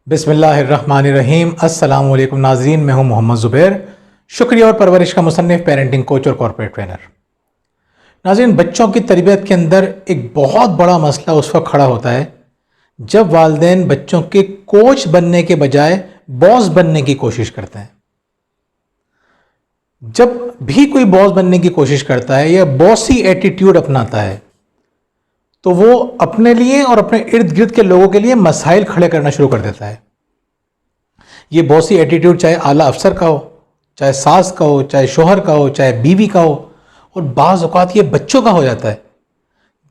बिस्मिल्लाहिर्रहमानिर्रहीम। अस्सलामु अलैकुम नाज़रीन, मैं हूं मोहम्मद ज़ुबैर, शुक्रिया और परवरिश का मुसन्निफ़, पेरेंटिंग कोच और कॉर्पोरेट ट्रेनर। नाज़रीन, बच्चों की तरबियत के अंदर एक बहुत बड़ा मसला उस वक्त खड़ा होता है जब वालिदैन बच्चों के कोच बनने के बजाय बॉस बनने की कोशिश करते हैं। जब भी कोई बॉस बनने की कोशिश करता है या बॉसी एटीट्यूड अपनाता है तो वो अपने लिए और अपने इर्द गिर्द के लोगों के लिए मसाइल खड़े करना शुरू कर देता है। ये बॉसी एटीट्यूड चाहे आला अफसर का हो, चाहे सास का हो, चाहे शोहर का हो, चाहे बीवी का हो, और बाज़ औक़ात ये बच्चों का हो जाता है।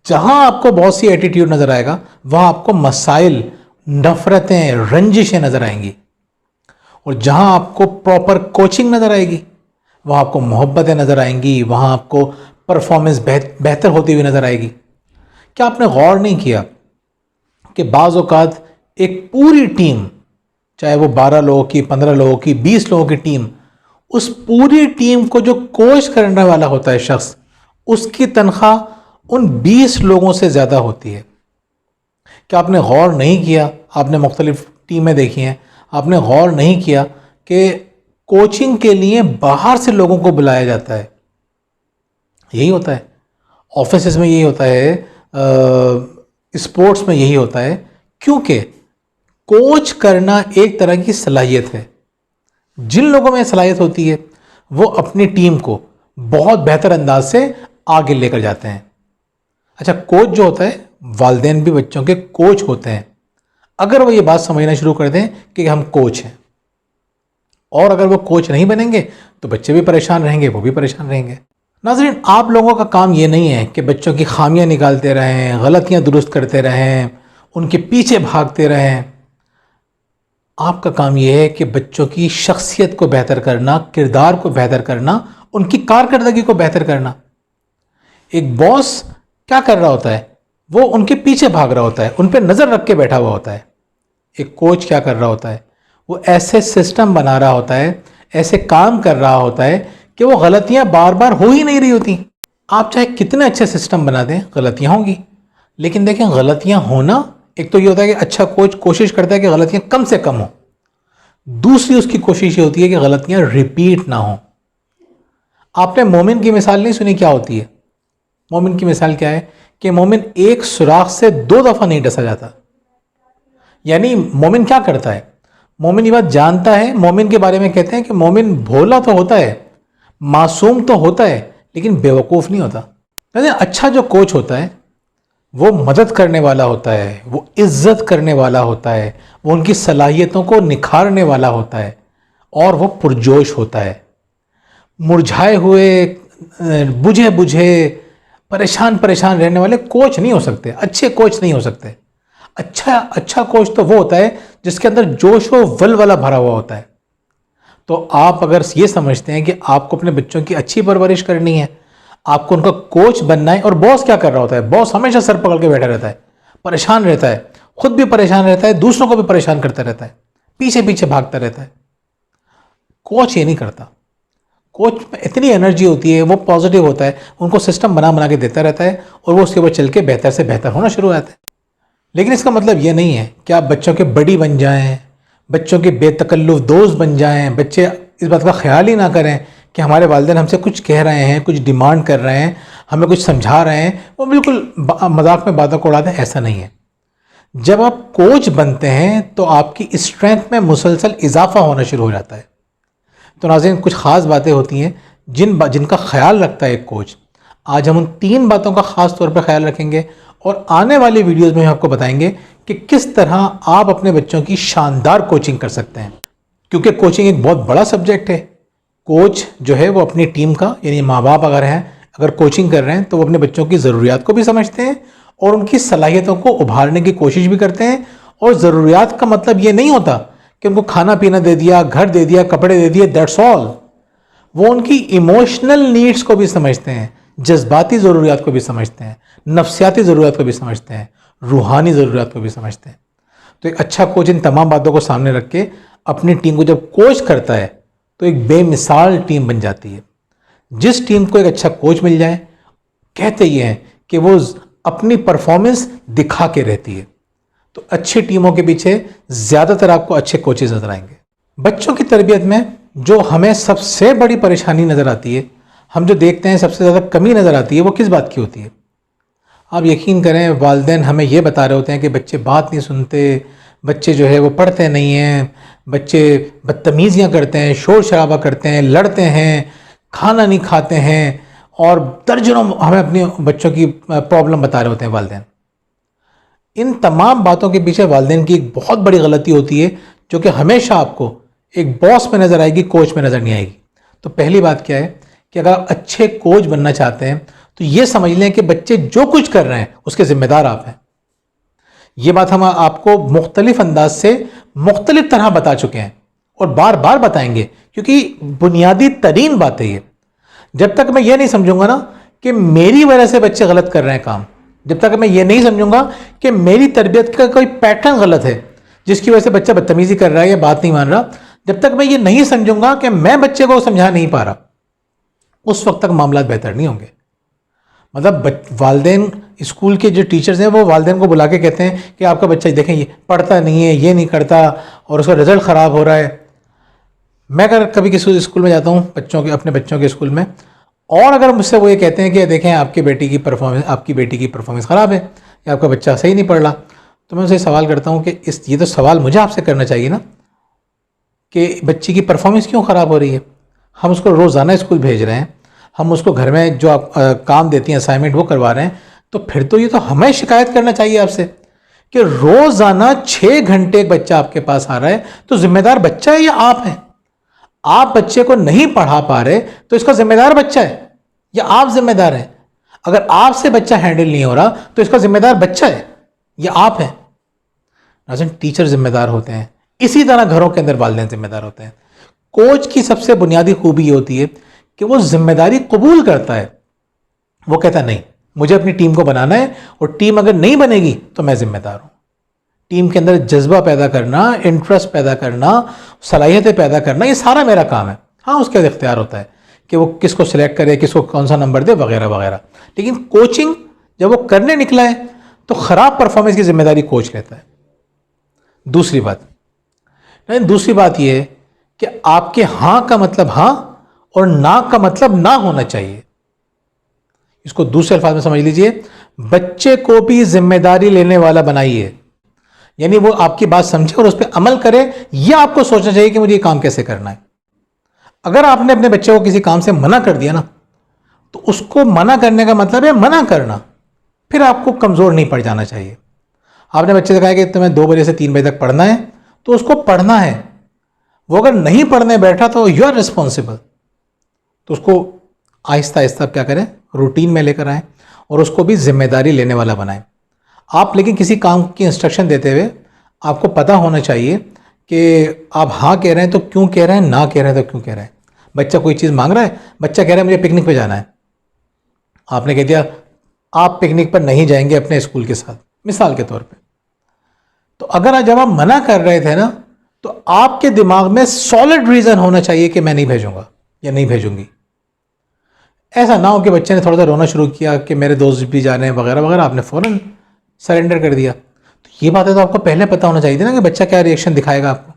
जहां आपको बॉसी एटीट्यूड नज़र आएगा वहां आपको मसाइल, नफ़रतें, रंजिशें नज़र आएंगी, और जहां आपको प्रॉपर कोचिंग नज़र आएगी वहां आपको मोहब्बतें नज़र आएंगी, वहां आपको परफॉर्मेंस बेहतर होती हुई नज़र आएगी। क्या आपने गौर नहीं किया कि बाज़ औक़ात एक पूरी टीम, चाहे वो 12 लोगों की, 15 लोगों की, 20 लोगों की टीम, उस पूरी टीम को जो कोच करने वाला होता है शख्स, उसकी तनख्वाह उन 20 लोगों से ज़्यादा होती है। क्या आपने गौर नहीं किया? आपने मुख्तलिफ टीमें देखी हैं, आपने गौर नहीं किया कि कोचिंग के लिए बाहर से लोगों को बुलाया जाता है? यही होता है ऑफिस में, यही होता है स्पोर्ट्स में, यही होता है, क्योंकि कोच करना एक तरह की सलाहियत है। जिन लोगों में सलाहियत होती है वो अपनी टीम को बहुत बेहतर अंदाज से आगे लेकर जाते हैं। अच्छा, कोच जो होता है, वालिदैन भी बच्चों के कोच होते हैं, अगर वो ये बात समझना शुरू कर दें कि हम कोच हैं। और अगर वो कोच नहीं बनेंगे तो बच्चे भी परेशान रहेंगे, वो भी परेशान रहेंगे। नाज़रीन, आप लोगों का काम ये नहीं है कि बच्चों की खामियां निकालते रहें, गलतियां दुरुस्त करते रहें, उनके पीछे भागते रहें। आपका काम यह है कि बच्चों की शख्सियत को बेहतर करना, किरदार को बेहतर करना, उनकी कारकर्दगी को बेहतर करना। एक बॉस क्या कर रहा होता है? वो उनके पीछे भाग रहा होता है, उन पर नज़र रख के बैठा हुआ होता है। एक कोच क्या कर रहा होता है? वो ऐसे सिस्टम बना रहा होता है, ऐसे काम कर रहा होता है कि वो गलतियां बार बार हो ही नहीं रही होती। आप चाहे कितने अच्छे सिस्टम बना दें, गलतियां होंगी। लेकिन देखें, गलतियां होना, एक तो ये होता है कि अच्छा कोच कोशिश करता है कि गलतियां कम से कम हो, दूसरी उसकी कोशिश ये होती है कि गलतियां रिपीट ना हो। आपने मोमिन की मिसाल नहीं सुनी? क्या होती है मोमिन की मिसाल? क्या है कि मोमिन एक सुराख से 2 दफ़ा नहीं डसा जाता। यानी मोमिन क्या करता है? मोमिन ये बात जानता है, मोमिन के बारे में कहते हैं कि मोमिन भोला तो होता है, मासूम तो होता है, लेकिन बेवकूफ़ नहीं होता। यानी अच्छा जो कोच होता है वो मदद करने वाला होता है, वो इज्जत करने वाला होता है, वो उनकी सलाहियतों को निखारने वाला होता है, और वो पुरजोश होता है। मुरझाए हुए, बुझे बुझे, परेशान परेशान रहने वाले कोच नहीं हो सकते, अच्छे कोच नहीं हो सकते। अच्छा कोच तो वो होता है जिसके अंदर जोश व वलवला भरा हुआ होता है। तो आप अगर ये समझते हैं कि आपको अपने बच्चों की अच्छी परवरिश करनी है, आपको उनका कोच बनना है, और बॉस क्या कर रहा होता है? बॉस हमेशा सर पकड़ के बैठा रहता है, परेशान रहता है, खुद भी परेशान रहता है, दूसरों को भी परेशान करता रहता है, पीछे पीछे भागता रहता है। कोच ये नहीं करता। कोच में इतनी एनर्जी होती है, वो पॉजिटिव होता है, उनको सिस्टम बना बना के देता रहता है, और वो उसके ऊपर चल के बेहतर से बेहतर होना शुरू हो जाता है। लेकिन इसका मतलब ये नहीं है कि आप बच्चों के बड़ी बन जाएं, बच्चों के बेतकल्लुफ़ दोस्त बन जाएं, बच्चे इस बात का ख्याल ही ना करें कि हमारे वालिदैन हमसे कुछ कह रहे हैं, कुछ डिमांड कर रहे हैं, हमें कुछ समझा रहे हैं, वो बिल्कुल मजाक में बातों को उड़ा दें। ऐसा नहीं है। जब आप कोच बनते हैं तो आपकी स्ट्रेंथ में मुसलसल इजाफा होना शुरू हो जाता है। तो नाज़रीन, कुछ ख़ास बातें होती हैं जिनका ख्याल रखता है एक कोच। आज हम उन 3 बातों का ख़ास तौर पर ख्याल रखेंगे, और आने वाली वीडियोज़ में हम आपको बताएंगे कि किस तरह आप अपने बच्चों की शानदार कोचिंग कर सकते हैं। क्योंकि कोचिंग एक बहुत बड़ा सब्जेक्ट है। कोच जो है वो अपनी टीम का, यानी माँ बाप अगर हैं, अगर कोचिंग कर रहे हैं तो वो अपने बच्चों की ज़रूरियात को भी समझते हैं और उनकी सलाहियतों को उभारने की कोशिश भी करते हैं। और ज़रूरियात का मतलब ये नहीं होता कि उनको खाना पीना दे दिया, घर दे दिया, कपड़े दे दिए, दैट्स ऑल। वो उनकी इमोशनल नीड्स को भी समझते हैं, जज्बाती ज़रूरियात को भी समझते हैं, नफ्सियाती ज़रूरियात को भी समझते हैं, रूहानी ज़रूरियात को भी समझते हैं। तो एक अच्छा कोच इन तमाम बातों को सामने रख के अपनी टीम को जब कोच करता है तो एक बेमिसाल टीम बन जाती है। जिस टीम को एक अच्छा कोच मिल जाए, कहते ये हैं कि वो अपनी परफॉर्मेंस दिखा के रहती है। तो अच्छी टीमों के पीछे ज़्यादातर आपको अच्छे कोचेज नजर आएंगे। बच्चों की तरबियत में जो हमें सबसे बड़ी परेशानी नज़र आती है, हम जो देखते हैं सबसे ज़्यादा कमी नज़र आती है, वो किस बात की होती है? आप यकीन करें, वालिदैन हमें ये बता रहे होते हैं कि बच्चे बात नहीं सुनते, बच्चे जो है वो पढ़ते नहीं हैं, बच्चे बदतमीज़ियाँ करते हैं, शोर शराबा करते हैं, लड़ते हैं, खाना नहीं खाते हैं, और दर्जनों हमें अपने बच्चों की प्रॉब्लम बता रहे होते हैं वालिदैन। इन तमाम बातों के पीछे वालिदैन की एक बहुत बड़ी गलती होती है, जो कि हमेशा आपको एक बॉस में नज़र आएगी, कोच में नज़र नहीं आएगी। तो पहली बात क्या है कि अगर आप अच्छे कोच बनना चाहते हैं तो ये समझ लें कि बच्चे जो कुछ कर रहे हैं उसके ज़िम्मेदार आप हैं। ये बात हम आपको मुख्तलिफ अंदाज से मुख्तलिफ तरह बता चुके हैं और बार बार बताएंगे, क्योंकि बुनियादी तरीन बात है ये। जब तक मैं ये नहीं समझूंगा ना कि मेरी वजह से बच्चे गलत कर रहे हैं काम, जब तक मैं ये नहीं समझूंगा कि मेरी तरबियत का कोई पैटर्न गलत है जिसकी वजह से बच्चा बदतमीजी कर रहा है या बात नहीं मान रहा, जब तक मैं ये नहीं समझूंगा कि मैं बच्चे को समझा नहीं पा रहा, उस वक्त तक मामला बेहतर नहीं होंगे। मतलब वालिदैन, स्कूल के जो टीचर्स हैं वो वालिदैन को बुला के कहते हैं कि आपका बच्चा देखें ये पढ़ता नहीं है, ये नहीं करता और उसका रिजल्ट ख़राब हो रहा है। मैं अगर कभी किसी स्कूल में जाता हूँ अपने बच्चों के स्कूल में, और अगर मुझसे वो ये कहते हैं कि देखें आपकी बेटी की परफॉर्मेंस ख़राब है या आपका बच्चा सही नहीं पढ़ रहा, तो मैं उनसे सवाल करता हूँ कि ये तो सवाल मुझे आपसे करना चाहिए ना कि बच्ची की परफॉर्मेंस क्यों ख़राब हो रही है। हम उसको रोज़ाना स्कूल भेज रहे हैं, हम उसको घर में जो आप काम देती हैं असाइनमेंट वो करवा रहे हैं, तो फिर तो ये तो हमें शिकायत करना चाहिए आपसे कि रोज़ाना 6 घंटे एक बच्चा आपके पास आ रहा है, तो जिम्मेदार बच्चा है या आप हैं? आप बच्चे को नहीं पढ़ा पा रहे तो इसका जिम्मेदार बच्चा है या आप जिम्मेदार हैं? अगर आपसे बच्चा हैंडल नहीं हो रहा तो इसका जिम्मेदार बच्चा है या आप हैं? नाज़रीन, टीचर जिम्मेदार होते हैं, इसी तरह घरों के अंदर वालिदैन जिम्मेदार होते हैं। कोच की सबसे बुनियादी खूबी ये होती है कि वो जिम्मेदारी कबूल करता है। वो कहता है नहीं, मुझे अपनी टीम को बनाना है और टीम अगर नहीं बनेगी तो मैं जिम्मेदार हूं। टीम के अंदर जज्बा पैदा करना, इंटरेस्ट पैदा करना, सलाहियतें पैदा करना, ये सारा मेरा काम है। हाँ, उसके इख्तियार होता है कि वो किसको सिलेक्ट करे, किसको कौन सा नंबर दे, वगैरह वगैरह। लेकिन कोचिंग जब वो करने निकला है तो ख़राब परफॉर्मेंस की जिम्मेदारी कोच लेता है। दूसरी बात यह है कि आपके हाँ का मतलब हाँ और ना का मतलब ना होना चाहिए। इसको दूसरे अल्फाज में समझ लीजिए, बच्चे को भी जिम्मेदारी लेने वाला बनाइए। यानी वो आपकी बात समझे और उस पर अमल करे, यह आपको सोचना चाहिए कि मुझे ये काम कैसे करना है। अगर आपने अपने बच्चे को किसी काम से मना कर दिया ना, तो उसको मना करने का मतलब है मना करना, फिर आपको कमज़ोर नहीं पड़ जाना चाहिए। आपने बच्चे से कहा कि तुम्हें 2 बजे से 3 बजे तक पढ़ना है, तो उसको पढ़ना है। वो अगर नहीं पढ़ने बैठा तो यू आर रिस्पॉन्सिबल। तो उसको आहिस्ता आहिस्ता क्या करें, रूटीन में लेकर आएँ और उसको भी जिम्मेदारी लेने वाला बनाएं। आप लेकिन किसी काम की इंस्ट्रक्शन देते हुए आपको पता होना चाहिए कि आप हाँ कह रहे हैं तो क्यों कह रहे हैं, ना कह रहे हैं तो क्यों कह रहे हैं। बच्चा कोई चीज़ मांग रहा है, बच्चा कह रहा है मुझे पिकनिक पे जाना है, आपने कह दिया आप पिकनिक पर नहीं जाएंगे अपने स्कूल के साथ, मिसाल के तौर पे। तो अगर जब आप मना कर रहे थे ना, तो आपके दिमाग में सॉलिड रीज़न होना चाहिए कि मैं नहीं भेजूंगा या नहीं भेजूंगी। ऐसा ना हो कि बच्चे ने थोड़ा सा रोना शुरू किया कि मेरे दोस्त भी जा रहे हैं वगैरह वगैरह, आपने फ़ौरन सरेंडर कर दिया। तो ये बातें तो आपको पहले पता होना चाहिए थी ना कि बच्चा क्या रिएक्शन दिखाएगा आपको।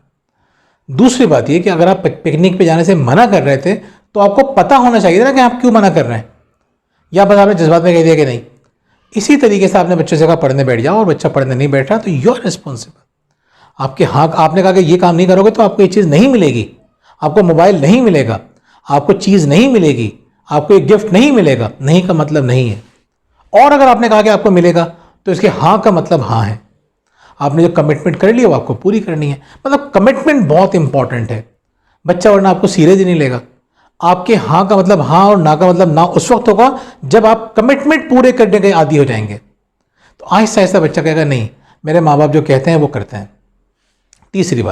दूसरी बात ये कि अगर आप पिकनिक पे जाने से मना कर रहे थे तो आपको पता होना चाहिए था ना कि आप क्यों मना कर रहे हैं, या बस आपने जज्बात में कह दिया कि नहीं। इसी तरीके से आपने बच्चे से कहा पढ़ने बैठ जाओ और बच्चा पढ़ने नहीं बैठ रहा, तो यू आर रिस्पॉन्सिबल। आपके हाँ, आपने कहा कि ये काम नहीं करोगे तो आपको ये चीज़ नहीं मिलेगी, आपको मोबाइल नहीं मिलेगा, आपको चीज़ नहीं मिलेगी, आपको एक गिफ्ट नहीं मिलेगा। नहीं का मतलब नहीं है। और अगर आपने कहा कि आपको मिलेगा तो इसके हाँ का मतलब हाँ है। आपने जो कमिटमेंट कर ली वो आपको पूरी करनी है। मतलब कमिटमेंट बहुत इंपॉर्टेंट है, बच्चा वरना आपको सीरियस ही नहीं लेगा। आपके हाँ का मतलब हाँ और ना का मतलब ना उस वक्त होगा जब आप कमिटमेंट पूरे करने के आदी हो जाएंगे। तो आहिस्ता आहिस्ता बच्चा कहेगा नहीं, मेरे माँ बाप जो कहते हैं वो करते हैं। तीसरी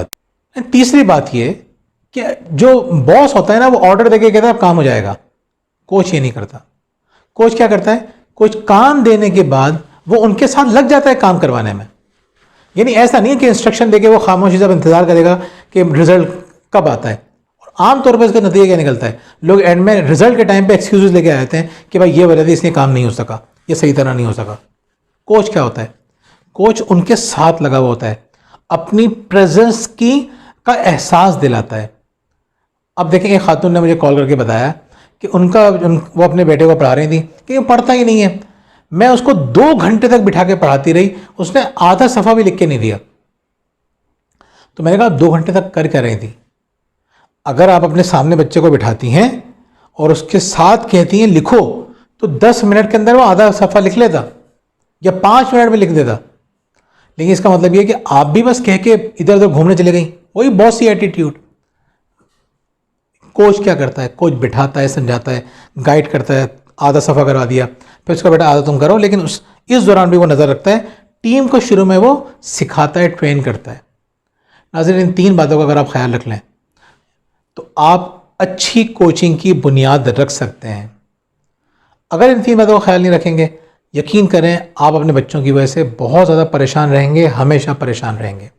बात ये कि जो बॉस होता है ना, वो ऑर्डर देके कहता है अब काम हो जाएगा। कोच ये नहीं करता। कोच क्या करता है, कोच काम देने के बाद वो उनके साथ लग जाता है काम करवाने में। यानी ऐसा नहीं है कि इंस्ट्रक्शन देके वो खामोशी से इंतजार करेगा कि रिजल्ट कब आता है। और आमतौर पर इसका नतीजा क्या निकलता है, लोग एंड में रिजल्ट के टाइम पे एक्सक्यूजेस लेके आते हैं कि भाई ये वजह थी इसलिए काम नहीं हो सका, ये सही तरह नहीं हो सका। कोच क्या होता है, कोच उनके साथ लगा हुआ होता है, अपनी प्रेजेंस का एहसास दिलाता है। अब देखें, एक खातून ने मुझे कॉल करके बताया कि वो अपने बेटे को पढ़ा रही थी कि वो पढ़ता ही नहीं है। मैं उसको 2 घंटे तक बिठा के पढ़ाती रही, उसने आधा सफ़ा भी लिख के नहीं दिया। तो मैंने कहा 2 घंटे तक कर क्या रही थी? अगर आप अपने सामने बच्चे को बिठाती हैं और उसके साथ कहती हैं लिखो, तो 10 मिनट के अंदर वो आधा सफ़ा लिख लेता या 5 मिनट में लिख देता। लेकिन इसका मतलब ये कि आप भी बस कह के इधर उधर घूमने चले गई, वही बॉसी एटीट्यूड। कोच क्या करता है? कोच बिठाता है, समझाता है, गाइड करता है, आधा सफ़ा करवा दिया, फिर उसका बेटा आधा तुम करो, लेकिन इस दौरान भी वो नज़र रखता है, टीम को शुरू में वो सिखाता है, ट्रेन करता है। नाज़रीन, इन 3 बातों का अगर आप ख्याल रख लें तो आप अच्छी कोचिंग की बुनियाद रख सकते हैं। अगर इन 3 बातों का ख्याल नहीं रखेंगे, यकीन करें आप अपने बच्चों की वजह से बहुत ज़्यादा परेशान रहेंगे, हमेशा परेशान रहेंगे।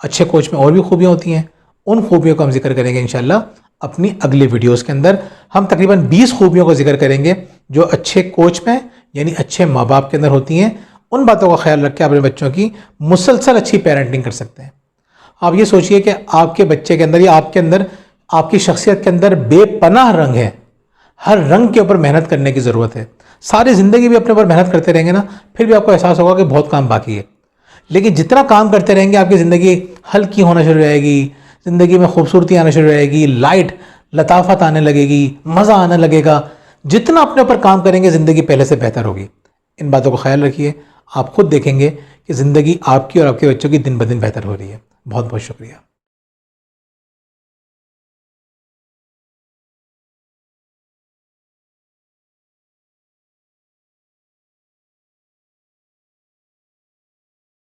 अच्छे कोच में और भी खूबियाँ होती हैं, उन खूबियों का हम जिक्र करेंगे इंशाल्लाह अपनी अगली वीडियोस के अंदर। हम तकरीबन 20 खूबियों का जिक्र करेंगे जो अच्छे कोच में यानी अच्छे माँ बाप के अंदर होती हैं। उन बातों का ख्याल रख के अपने बच्चों की मुसलसल अच्छी पेरेंटिंग कर सकते हैं। आप ये सोचिए कि आपके बच्चे के अंदर या आपके अंदर, आपकी शख्सियत के अंदर बेपनाह रंग है, हर रंग के ऊपर मेहनत करने की ज़रूरत है। सारी ज़िंदगी भी अपने ऊपर मेहनत करते रहेंगे ना, फिर भी आपको एहसास होगा कि बहुत काम बाकी है। लेकिन जितना काम करते रहेंगे आपकी ज़िंदगी हल्की होना शुरू हो जाएगी, ज़िंदगी में खूबसूरती आना शुरू हो जाएगी, लाइट लताफत आने लगेगी, मज़ा आने लगेगा। जितना अपने ऊपर काम करेंगे ज़िंदगी पहले से बेहतर होगी। इन बातों को ख्याल रखिए, आप खुद देखेंगे कि ज़िंदगी आपकी और आपके बच्चों की दिन ब दिन बेहतर हो रही है। बहुत बहुत शुक्रिया।